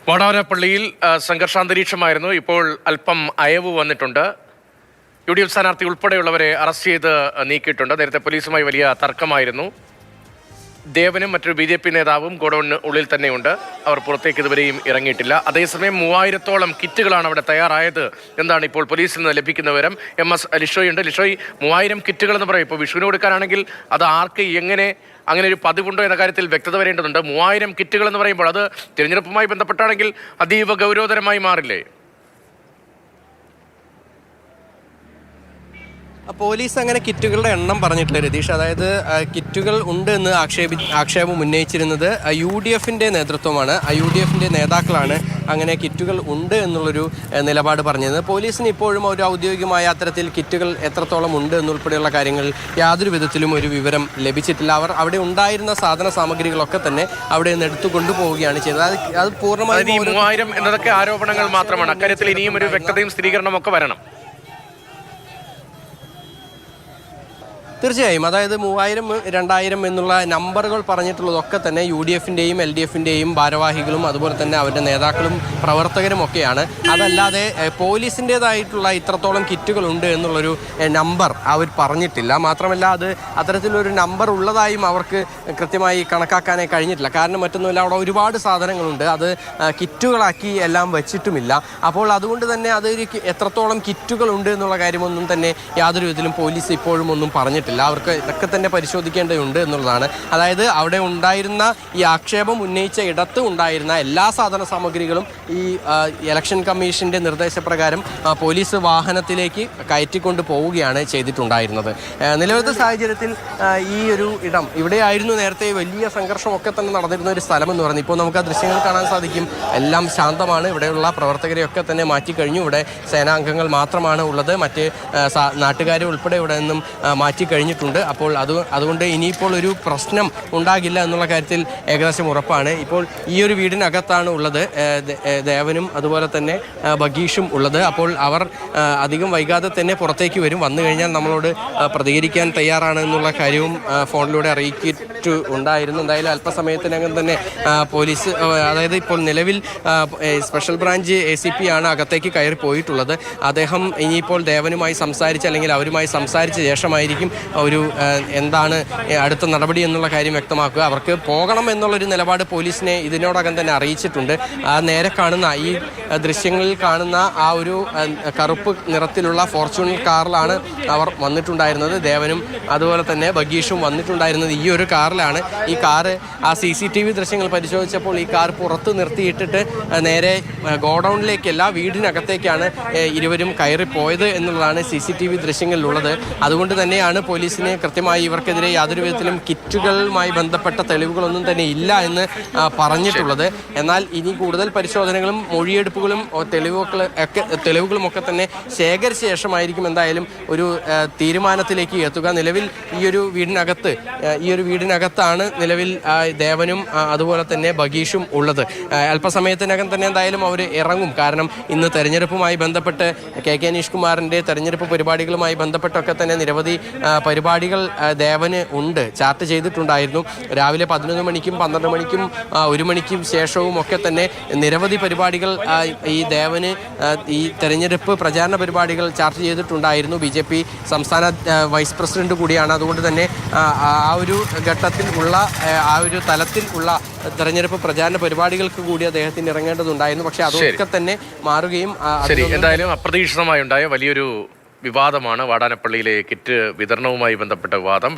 വാടാനപ്പള്ളിയിൽ സംഘർഷാന്തരീക്ഷമായിരുന്നു. ഇപ്പോൾ അല്പം അയവ് വന്നിട്ടുണ്ട്. UDF സ്ഥാനാർത്ഥി ഉൾപ്പെടെയുള്ളവരെ അറസ്റ്റ് ചെയ്ത് നീക്കിയിട്ടുണ്ട്. നേരത്തെ പോലീസുമായി വലിയ തർക്കമായിരുന്നു. ദേവനും മറ്റൊരു BJP നേതാവും ഗോഡൌണിന് ഉള്ളിൽ തന്നെയുണ്ട്. അവർ പുറത്തേക്ക് ഇതുവരെയും ഇറങ്ങിയിട്ടില്ല. അതേസമയം 3000-ഓളം കിറ്റുകളാണ് അവിടെ തയ്യാറായത് എന്നാണ് ഇപ്പോൾ പോലീസിൽ നിന്ന് ലഭിക്കുന്ന വിവരം. MS ലിഷോയ് ഉണ്ട്. ലിഷോയ്, 3000 കിറ്റുകൾ എന്ന് പറയും. ഇപ്പോൾ വിഷുവിന് കൊടുക്കാനാണെങ്കിൽ അത് ആർക്ക് എങ്ങനെ അങ്ങനെ ഒരു പതിവുണ്ടോ എന്ന കാര്യത്തിൽ വ്യക്തത വരേണ്ടതുണ്ട്. 3000 കിറ്റുകൾ എന്ന് പറയുമ്പോൾ അത് തിരഞ്ഞെടുപ്പുമായി ബന്ധപ്പെട്ടാണെങ്കിൽ അതീവ ഗൗരവതരമായി മാറില്ലേ? പോലീസ് അങ്ങനെ കിറ്റുകളുടെ എണ്ണം പറഞ്ഞിട്ടില്ല രതീഷ്. അതായത് കിറ്റുകൾ ഉണ്ട് എന്ന് ആക്ഷേപം ഉന്നയിച്ചിരുന്നത് UDFന്റെ നേതൃത്വമാണ്. UDFന്റെ നേതാക്കളാണ് അങ്ങനെ കിറ്റുകൾ ഉണ്ട് എന്നുള്ളൊരു നിലപാട് പറഞ്ഞത്. പോലീസിന് ഇപ്പോഴും ഒരു ഔദ്യോഗികമായ അത്തരത്തിൽ കിറ്റുകൾ എത്രത്തോളം ഉണ്ട് എന്നുൾപ്പെടെയുള്ള കാര്യങ്ങൾ യാതൊരു വിധത്തിലും ഒരു വിവരം ലഭിച്ചിട്ടില്ല. അവർ അവിടെ ഉണ്ടായിരുന്ന സാധന സാമഗ്രികളൊക്കെ തന്നെ അവിടെ നിന്ന് എടുത്തു കൊണ്ടുപോവുകയാണ് ചെയ്തത്. അത് പൂർണ്ണമായും 3000 എന്നതൊക്കെ ആരോപണങ്ങൾ മാത്രമാണ്. അക്കാര്യത്തിൽ ഇനിയും ഒരു വ്യക്തതയും സ്ഥിരീകരണവും ഒക്കെ വരണം. തീർച്ചയായും. അതായത് 3000, 2000 എന്നുള്ള നമ്പറുകൾ പറഞ്ഞിട്ടുള്ളതൊക്കെ തന്നെ UDFന്റെയും LDFന്റെയും ഭാരവാഹികളും അതുപോലെ തന്നെ അവരുടെ നേതാക്കളും പ്രവർത്തകരും ഒക്കെയാണ്. അതല്ലാതെ പോലീസിൻ്റേതായിട്ടുള്ള ഇത്രത്തോളം കിറ്റുകൾ ഉണ്ട് എന്നുള്ളൊരു നമ്പർ അവർ പറഞ്ഞിട്ടില്ല. മാത്രമല്ല അത് അത്തരത്തിലൊരു നമ്പർ ഉള്ളതായും അവർക്ക് കൃത്യമായി കണക്കാക്കാനേ കഴിഞ്ഞിട്ടില്ല. കാരണം മറ്റൊന്നുമില്ല, അവിടെ ഒരുപാട് സാധനങ്ങളുണ്ട്. അത് കിറ്റുകളാക്കി എല്ലാം വെച്ചിട്ടുമില്ല. അപ്പോൾ അതുകൊണ്ട് തന്നെ അത് എത്രത്തോളം കിറ്റുകളുണ്ട് എന്നുള്ള കാര്യമൊന്നും തന്നെ യാതൊരു വിധത്തിലും പോലീസ് ഇപ്പോഴും ഒന്നും പറഞ്ഞിട്ടില്ല. അവർക്ക് ഇതൊക്കെ തന്നെ പരിശോധിക്കേണ്ടതുണ്ട് എന്നുള്ളതാണ്. അതായത് അവിടെ ഉണ്ടായിരുന്ന ഈ ആക്ഷേപം ഉന്നയിച്ച ഇടത്ത് ഉണ്ടായിരുന്ന എല്ലാ സാധന സാമഗ്രികളും ഈ ഇലക്ഷൻ കമ്മീഷന്റെ നിർദ്ദേശപ്രകാരം പോലീസ് വാഹനത്തിലേക്ക് കയറ്റിക്കൊണ്ട് പോവുകയാണ് ചെയ്തിട്ടുണ്ടായിരുന്നത്. നിലവിലത്തെ സാഹചര്യത്തിൽ ഈ ഒരു ഇടം ഇവിടെയായിരുന്നു നേരത്തെ വലിയ സംഘർഷമൊക്കെ തന്നെ നടന്നിരുന്ന ഒരു സ്ഥലം എന്ന് പറയുന്നത്. ഇപ്പോൾ നമുക്ക് ആ ദൃശ്യങ്ങൾ കാണാൻ സാധിക്കും. എല്ലാം ശാന്തമാണ്. ഇവിടെയുള്ള പ്രവർത്തകരെയൊക്കെ തന്നെ മാറ്റിക്കഴിഞ്ഞു. ഇവിടെ സേനാംഗങ്ങൾ മാത്രമാണ് ഉള്ളത്. മറ്റ് നാട്ടുകാരെ ഉൾപ്പെടെ ഇവിടെ നിന്നും മാറ്റിക്കഴിഞ്ഞിട്ടുണ്ട്. അപ്പോൾ അതുകൊണ്ട് ഇനിയിപ്പോൾ ഒരു പ്രശ്നം ഉണ്ടാകില്ല എന്നുള്ള കാര്യത്തിൽ ഏകദേശം ഉറപ്പാണ്. ഇപ്പോൾ ഈ ഒരു വീടിനകത്താണ് ഉള്ളത് ദേവനും അതുപോലെ തന്നെ ബഗീഷും ഉള്ളത്. അപ്പോൾ അവർ അധികം വൈകാതെ തന്നെ പുറത്തേക്ക് വരും. വന്നു കഴിഞ്ഞാൽ നമ്മളോട് പ്രതികരിക്കാൻ തയ്യാറാണ് എന്നുള്ള കാര്യവും ഫോണിലൂടെ അറിയിച്ചിട്ടുണ്ടായിരുന്നു. എന്തായാലും അല്പസമയത്തിനകം തന്നെ പോലീസ്, അതായത് ഇപ്പോൾ നിലവിൽ സ്പെഷ്യൽ ബ്രാഞ്ച് ACP ആണ് അകത്തേക്ക് കയറി പോയിട്ടുള്ളത്. അദ്ദേഹം ഇനിയിപ്പോൾ ദേവനുമായി സംസാരിച്ച് അല്ലെങ്കിൽ അവരുമായി സംസാരിച്ച ശേഷമായിരിക്കും ഒരു എന്താണ് അടുത്ത നടപടി എന്നുള്ള കാര്യം വ്യക്തമാക്കുക. അവർക്ക് പോകണം എന്നുള്ളൊരു നിലപാട് പോലീസിനെ ഇതിനോടകം തന്നെ അറിയിച്ചിട്ടുണ്ട്. നേരെ കാണുന്ന ഈ ദൃശ്യങ്ങളിൽ കാണുന്ന ആ ഒരു കറുപ്പ് നിറത്തിലുള്ള ഫോർച്യൂണർ കാറിലാണ് അവർ വന്നിട്ടുണ്ടായിരുന്നത്. ദേവനും അതുപോലെ തന്നെ ബഗീഷും വന്നിട്ടുണ്ടായിരുന്നത് ഈ ഒരു കാറിലാണ്. ഈ കാറ് ആ CCTV ദൃശ്യങ്ങൾ പരിശോധിച്ചപ്പോൾ ഈ കാർ പുറത്ത് നിർത്തിയിട്ടിട്ട് നേരെ ഗോഡൌണിലേക്കല്ല വീടിനകത്തേക്കാണ് ഇരുവരും കയറിപ്പോയത് എന്നുള്ളതാണ് CCTV ദൃശ്യങ്ങളിലുള്ളത്. അതുകൊണ്ട് തന്നെയാണ് പോലീസിന് കൃത്യമായി ഇവർക്കെതിരെ യാതൊരു വിധത്തിലും കിറ്റുകളുമായി ബന്ധപ്പെട്ട തെളിവുകളൊന്നും തന്നെ ഇല്ല എന്ന് പറഞ്ഞിട്ടുള്ളത്. എന്നാൽ ഇനി കൂടുതൽ പരിശോധനകളും മൊഴിയെടുപ്പുകളും തെളിവുകളും ഒക്കെ തന്നെ ശേഖരിച്ച ശേഷമായിരിക്കും എന്തായാലും ഒരു തീരുമാനത്തിലേക്ക് എത്തുക. നിലവിൽ ഈ ഒരു വീടിനകത്താണ് നിലവിൽ ദേവനും അതുപോലെ തന്നെ ബഗീഷും ഉള്ളത്. അല്പസമയത്തിനകം തന്നെ എന്തായാലും അവർ ഇറങ്ങും. കാരണം ഇന്ന് തെരഞ്ഞെടുപ്പുമായി ബന്ധപ്പെട്ട് KK അനീഷ് കുമാറിൻ്റെ തെരഞ്ഞെടുപ്പ് പരിപാടികളുമായി ബന്ധപ്പെട്ടൊക്കെ തന്നെ നിരവധി പരിപാടികൾ ദേവന് ഉണ്ട്, ചാർട്ട് ചെയ്തിട്ടുണ്ടായിരുന്നു. രാവിലെ 11 മണിക്കും 12 മണിക്കും 1 മണിക്കും ശേഷവും ഒക്കെ തന്നെ നിരവധി പരിപാടികൾ ഈ ദേവന് ഈ തെരഞ്ഞെടുപ്പ് പ്രചാരണ പരിപാടികൾ ചാർട്ട് ചെയ്തിട്ടുണ്ടായിരുന്നു. BJP സംസ്ഥാന വൈസ് പ്രസിഡന്റ് കൂടിയാണ്. അതുകൊണ്ട് തന്നെ ആ ഒരു ഘട്ടത്തിൽ ഉള്ള ആ ഒരു തലത്തിൽ ഉള്ള തെരഞ്ഞെടുപ്പ് പ്രചാരണ പരിപാടികൾക്ക് കൂടി അദ്ദേഹത്തിന് ഇറങ്ങേണ്ടതുണ്ടായിരുന്നു. പക്ഷേ അതൊക്കെ തന്നെ മാറുകയും എന്തായാലും അപ്രതീക്ഷിതമായി ഉണ്ടായ വലിയൊരു വിവാദമാണ് വാടാനപ്പള്ളിയിലെ കിറ്റ് വിതരണവുമായി ബന്ധപ്പെട്ട വിവാദം.